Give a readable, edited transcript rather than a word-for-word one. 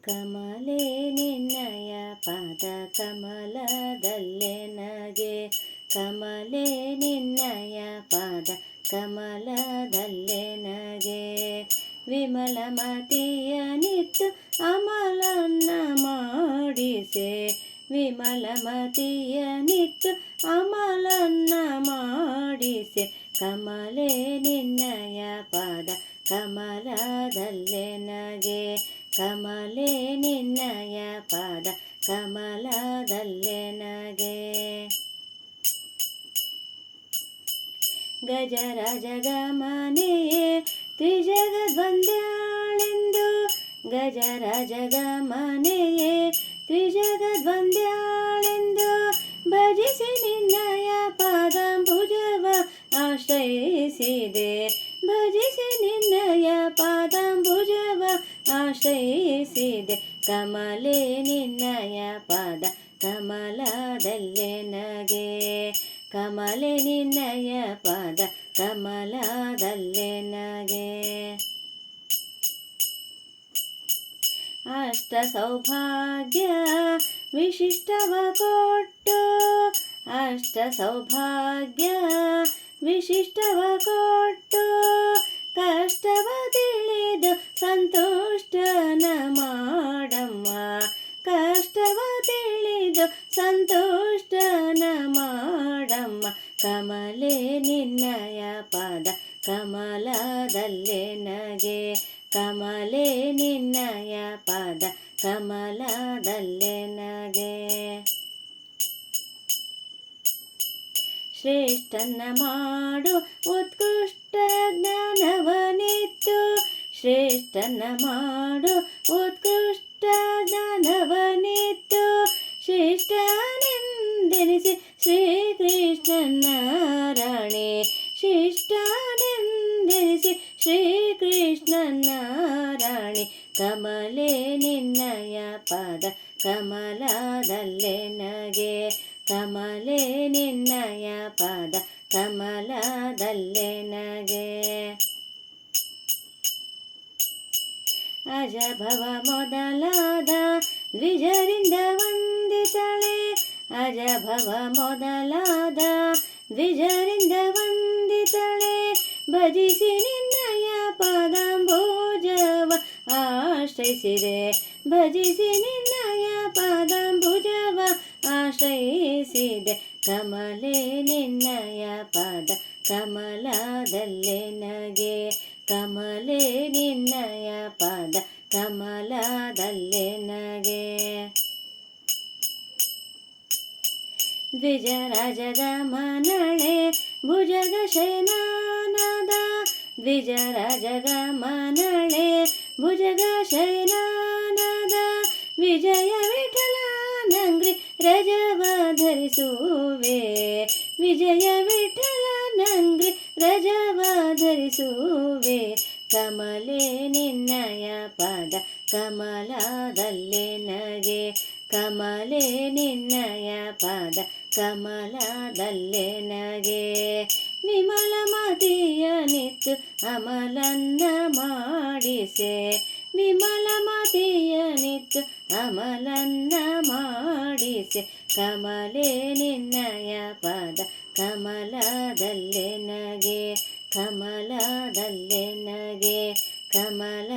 ಕಮಲೆ ನಿನ್ನಯ ಪಾದ ಕಮಲದಲ್ಲೇ ನಗೆ, ಕಮಲೆ ನಿನ್ನಯ ಪಾದ ಕಮಲದಲ್ಲೇ ನಗೆ. ವಿಮಲ ಮತಿಯ ನಿತ್ತು ಅಮಲನ್ನ ಮಾಡಿಸೆ, ವಿಮಲ ಮತಿಯ ನಿತ್ತು ಅಮಲನ್ನ ಮಾಡಿಸೆ. ಕಮಲೆ ನಿನ್ನಯ ಪಾದ ಕಮಲದಲ್ಲೇ ನಗೆ, ಕಮಲೆ ನಿನ್ನಯ ಪಾದ ಕಮಲದಲ್ಲೇ ನಗೆ. ಗಜರಾಜ ಗಮನೆಯೇ ತ್ರಿಜಗದ್ವಂದ್ಯಾಳೆಂದು, ಗಜರಾಜ ಗಮನೆಯೇ ತ್ರಿಜಗದ್ವಂದ್ಯಾಳೆಂದು ಭಜಿಸಿ ನಿನ್ನಯ ಪಾದಾಂಬುಜವ ಆಶ್ರಯಿಸಿದೆ, ಭಜಿಸಿ ನಿನ್ನಯ ಪಾದಾಂಬುಜವ ಆಶ್ರಯಿಸಿದೆ. ಕಮಲೆ ನಿನ್ನಯ ಪಾದ ಕಮಲದಲ್ಲೇ ನಗೆ, ಕಮಲೆ ನಿನ್ನಯ ಪಾದ ಕಮಲದಲ್ಲೇ ನಗೆ. ಅಷ್ಟ ಸೌಭಾಗ್ಯ ವಿಶಿಷ್ಟವ ಕೊಟ್ಟು, ಅಷ್ಟ ಸೌಭಾಗ್ಯ ವಿಶಿಷ್ಟವ ಕೊಟ್ಟು ಕಷ್ಟವ ತಿಳಿದು ಸಂತುಷ್ಟನ ಮಾಡಮ್ಮ, ಕಷ್ಟವ ತಿಳಿದು ಸಂತುಷ್ಟನ ಮಾಡಮ್ಮ. ಕಮಲೆ ನಿನ್ನಯ ಪಾದ ಕಮಲದಲ್ಲೇ ನಗೆ, ಕಮಲೆ ನಿನ್ನಯ ಪಾದ ಕಮಲದಲ್ಲೇ ನಗೆ. ಶ್ರೇಷ್ಠನ ಮಾಡು ಉತ್ಕೃಷ್ಟ ಜ್ಞಾನವನಿತ್ತು, ಶ್ರೇಷ್ಠನ ಮಾಡು ಉತ್ಕೃಷ್ಟ ಜ್ಞಾನವನಿತ್ತು. ಶಿಷ್ಟನೆಂದೆನಿಸಿ ಶ್ರೀಕೃಷ್ಣನ ರಾಣಿ, ಶಿಷ್ಟನೆಂದೆನಿಸಿ ಶ್ರೀಕೃಷ್ಣನ ರಾಣಿ. ಕಮಲೆ ನಿನ್ನಯ ಪಾದ ಕಮಲದಲ್ಲೇ ನಗೆ, ಕಮಲೆ ನಿನ್ನಯ ಪಾದ ಕಮಲದಲ್ಲೇ ನಗೆ. ಅಜಭವ ಮೊದಲಾದ ದ್ವಿಜರಿಂದ ವಂದಿತಳೆ, ಅಜಭವ ಮೊದಲಾದ ದ್ವಿಜರಿಂದ ವಂದಿತಳೆ. ಭಜಿಸಿ ನಿನ್ನಯ ಪಾದಾಂಬುಜವ ಆಶ್ರಯಿಸಿದೆ, ಭಜಿಸಿ ನಿನ್ನಯ ಪಾದಾಂಬುಜವ ಆಶ್ರಯಿಸಿದೆ. ಕಮಲೆ ನಿನ್ನಯ ಪಾದ ಕಮಲದಲ್ಲೇ ನಗೆ, ಕಮಲೆ ನಿನ್ನಯ ಪಾದ ಕಮಲದಲ್ಲೇ ನಗೆ. ದ್ವಿಜರಾಜ ಗಮನಳೆ ಭುಜಗ ಶಯನಾನದ, ದ್ವಿಜರಾಜ ಗಮನಳೆ ಭುಜಗ ಶಯನಾನದ. ವಿಜಯ ವಿಠಲನಂಗ್ರಿ ರಜವ ಧರಿಸುವೆ, ವಿಜಯ ವಿಠಲನಂಗ್ರಿ ರಜವ ಧರಿಸುವೆ. ಕಮಲೆ ನಿನ್ನಯ ಪಾದ ಕಮಲದಲ್ಲೇ ನಗೆ, ಕಮಲೆ ನಿನ್ನಯ ಪಾದ ಕಮಲದಲ್ಲೇ ನಗೆ. ವಿಮಲ ಮತಿಯ ನಿತ್ತು ಅಮಲನ್ನ ಮಾಡಿಸೆ, ವಿಮಲ ಮತಿಯ ನಿತ್ತು ಅಮಲನ್ನ ಮಾಡಿಸೆ. ಕಮಲೆ ನಿನ್ನಯ ಪಾದ ಕಮಲದಲ್ಲೇ ನಗೆ, ಕಮಲದಲ್ಲೇ ನಗೆ, ಕಮಲ